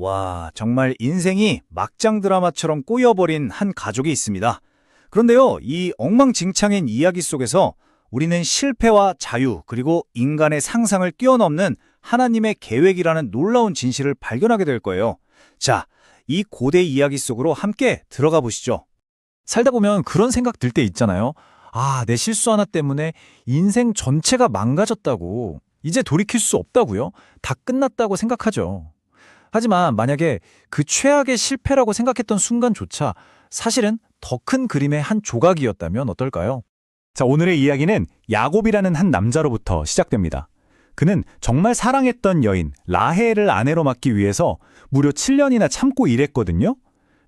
와, 정말 인생이 막장 드라마처럼 꼬여버린 한 가족이 있습니다. 그런데요, 이 엉망진창인 이야기 속에서 우리는 실패와 자유, 그리고 인간의 상상을 뛰어넘는 하나님의 계획이라는 놀라운 진실을 발견하게 될 거예요. 자, 이 고대 이야기 속으로 함께 들어가 보시죠. 살다 보면 그런 생각 들 때 있잖아요. 아, 내 실수 하나 때문에 인생 전체가 망가졌다고. 이제 돌이킬 수 없다고요? 다 끝났다고 생각하죠. 하지만 만약에 그 최악의 실패라고 생각했던 순간조차 사실은 더 큰 그림의 한 조각이었다면 어떨까요? 자, 오늘의 이야기는 야곱이라는 한 남자로부터 시작됩니다. 그는 정말 사랑했던 여인 라헬을 아내로 맡기 위해서 무려 7년이나 참고 일했거든요.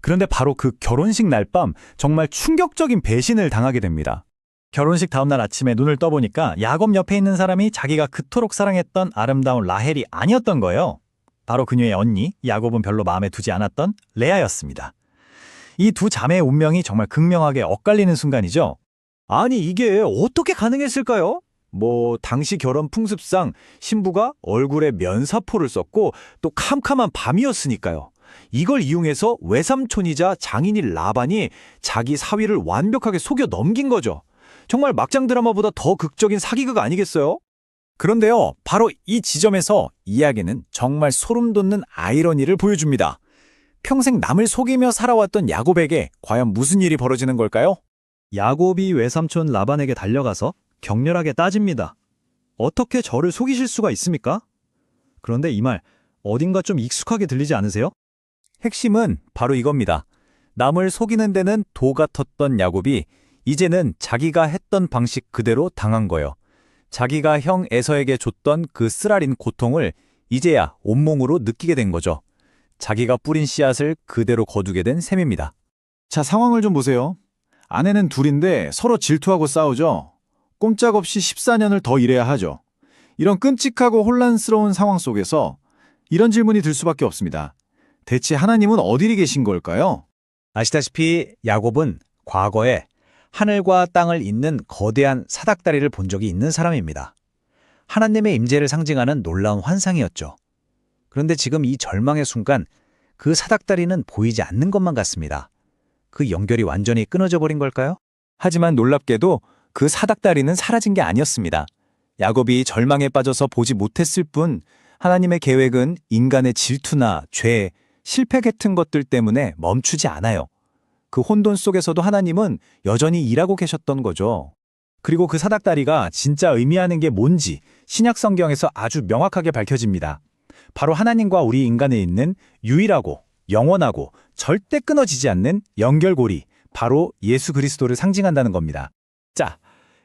그런데 바로 그 결혼식 날 밤 정말 충격적인 배신을 당하게 됩니다. 결혼식 다음날 아침에 눈을 떠보니까 야곱 옆에 있는 사람이 자기가 그토록 사랑했던 아름다운 라헬이 아니었던 거예요. 바로 그녀의 언니, 야곱은 별로 마음에 두지 않았던 레아였습니다. 이 두 자매의 운명이 정말 극명하게 엇갈리는 순간이죠. 아니, 이게 어떻게 가능했을까요? 당시 결혼 풍습상 신부가 얼굴에 면사포를 썼고 또 캄캄한 밤이었으니까요. 이걸 이용해서 외삼촌이자 장인인 라반이 자기 사위를 완벽하게 속여 넘긴 거죠. 정말 막장 드라마보다 더 극적인 사기극 아니겠어요? 그런데요, 바로 이 지점에서 이야기는 정말 소름 돋는 아이러니를 보여줍니다. 평생 남을 속이며 살아왔던 야곱에게 과연 무슨 일이 벌어지는 걸까요? 야곱이 외삼촌 라반에게 달려가서 격렬하게 따집니다. 어떻게 저를 속이실 수가 있습니까? 그런데 이 말 어딘가 좀 익숙하게 들리지 않으세요? 핵심은 바로 이겁니다. 남을 속이는 데는 도 같았던 야곱이 이제는 자기가 했던 방식 그대로 당한 거예요. 자기가 형 에서에게 줬던 그 쓰라린 고통을 이제야 온몸으로 느끼게 된 거죠. 자기가 뿌린 씨앗을 그대로 거두게 된 셈입니다. 자, 상황을 좀 보세요. 아내는 둘인데 서로 질투하고 싸우죠. 꼼짝없이 14년을 더 일해야 하죠. 이런 끔찍하고 혼란스러운 상황 속에서 이런 질문이 들 수밖에 없습니다. 대체 하나님은 어디 계신 걸까요? 아시다시피 야곱은 과거에 하늘과 땅을 잇는 거대한 사닥다리를 본 적이 있는 사람입니다. 하나님의 임재를 상징하는 놀라운 환상이었죠. 그런데 지금 이 절망의 순간 그 사닥다리는 보이지 않는 것만 같습니다. 그 연결이 완전히 끊어져 버린 걸까요? 하지만 놀랍게도 그 사닥다리는 사라진 게 아니었습니다. 야곱이 절망에 빠져서 보지 못했을 뿐 하나님의 계획은 인간의 질투나 죄, 실패 같은 것들 때문에 멈추지 않아요. 그 혼돈 속에서도 하나님은 여전히 일하고 계셨던 거죠. 그리고 그 사닥다리가 진짜 의미하는 게 뭔지 신약 성경에서 아주 명확하게 밝혀집니다. 바로 하나님과 우리 인간에 있는 유일하고 영원하고 절대 끊어지지 않는 연결고리, 바로 예수 그리스도를 상징한다는 겁니다. 자,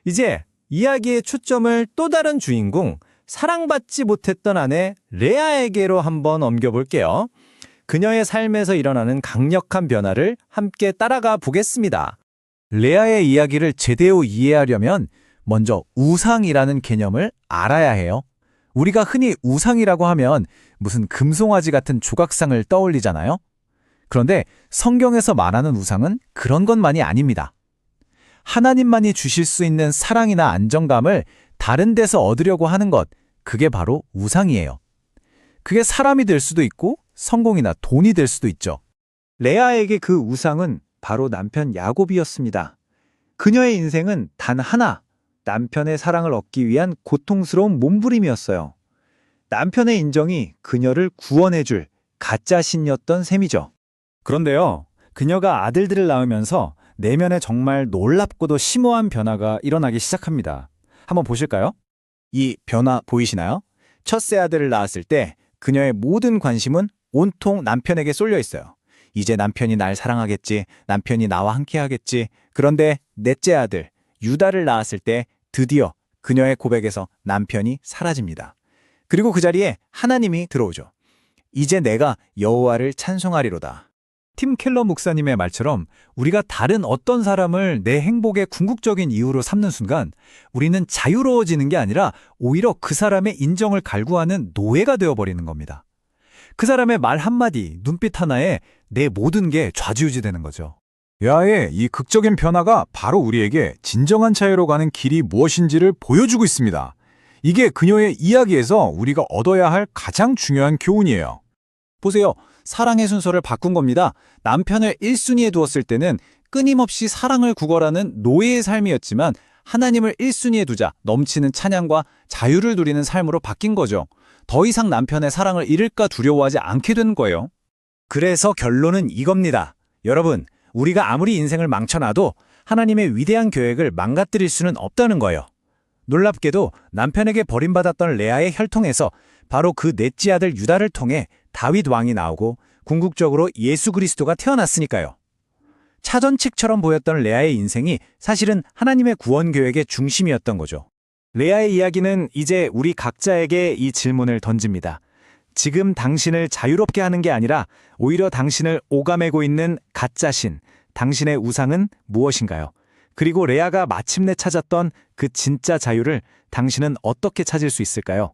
이제 이야기의 초점을 또 다른 주인공, 사랑받지 못했던 아내 레아에게로 한번 옮겨볼게요. 그녀의 삶에서 일어나는 강력한 변화를 함께 따라가 보겠습니다. 레아의 이야기를 제대로 이해하려면 먼저 우상이라는 개념을 알아야 해요. 우리가 흔히 우상이라고 하면 무슨 금송아지 같은 조각상을 떠올리잖아요. 그런데 성경에서 말하는 우상은 그런 것만이 아닙니다. 하나님만이 주실 수 있는 사랑이나 안정감을 다른 데서 얻으려고 하는 것, 그게 바로 우상이에요. 그게 사람이 될 수도 있고 성공이나 돈이 될 수도 있죠. 레아에게 그 우상은 바로 남편 야곱이었습니다. 그녀의 인생은 단 하나, 남편의 사랑을 얻기 위한 고통스러운 몸부림이었어요. 남편의 인정이 그녀를 구원해줄 가짜 신이었던 셈이죠. 그런데요, 그녀가 아들들을 낳으면서 내면에 정말 놀랍고도 심오한 변화가 일어나기 시작합니다. 한번 보실까요? 이 변화 보이시나요? 첫째 아들을 낳았을 때 그녀의 모든 관심은 온통 남편에게 쏠려 있어요. 이제 남편이 날 사랑하겠지, 남편이 나와 함께 하겠지. 그런데 넷째 아들 유다를 낳았을 때 드디어 그녀의 고백에서 남편이 사라집니다. 그리고 그 자리에 하나님이 들어오죠. 이제 내가 여호와를 찬송하리로다. 팀 켈러 목사님의 말처럼 우리가 다른 어떤 사람을 내 행복의 궁극적인 이유로 삼는 순간 우리는 자유로워지는 게 아니라 오히려 그 사람의 인정을 갈구하는 노예가 되어버리는 겁니다. 그 사람의 말 한마디, 눈빛 하나에 내 모든 게 좌지우지되는 거죠. 야의 이 극적인 변화가 바로 우리에게 진정한 자유로 가는 길이 무엇인지를 보여주고 있습니다. 이게 그녀의 이야기에서 우리가 얻어야 할 가장 중요한 교훈이에요. 보세요. 사랑의 순서를 바꾼 겁니다. 남편을 1순위에 두었을 때는 끊임없이 사랑을 구걸하는 노예의 삶이었지만 하나님을 1순위에 두자 넘치는 찬양과 자유를 누리는 삶으로 바뀐 거죠. 더 이상 남편의 사랑을 잃을까 두려워하지 않게 된 거예요. 그래서 결론은 이겁니다. 여러분, 우리가 아무리 인생을 망쳐놔도 하나님의 위대한 계획을 망가뜨릴 수는 없다는 거예요. 놀랍게도 남편에게 버림받았던 레아의 혈통에서 바로 그 넷째 아들 유다를 통해 다윗 왕이 나오고 궁극적으로 예수 그리스도가 태어났으니까요. 차전칙처럼 보였던 레아의 인생이 사실은 하나님의 구원 계획의 중심이었던 거죠. 레아의 이야기는 이제 우리 각자에게 이 질문을 던집니다. 지금 당신을 자유롭게 하는 게 아니라 오히려 당신을 오가매고 있는 가짜신, 당신의 우상은 무엇인가요? 그리고 레아가 마침내 찾았던 그 진짜 자유를 당신은 어떻게 찾을 수 있을까요?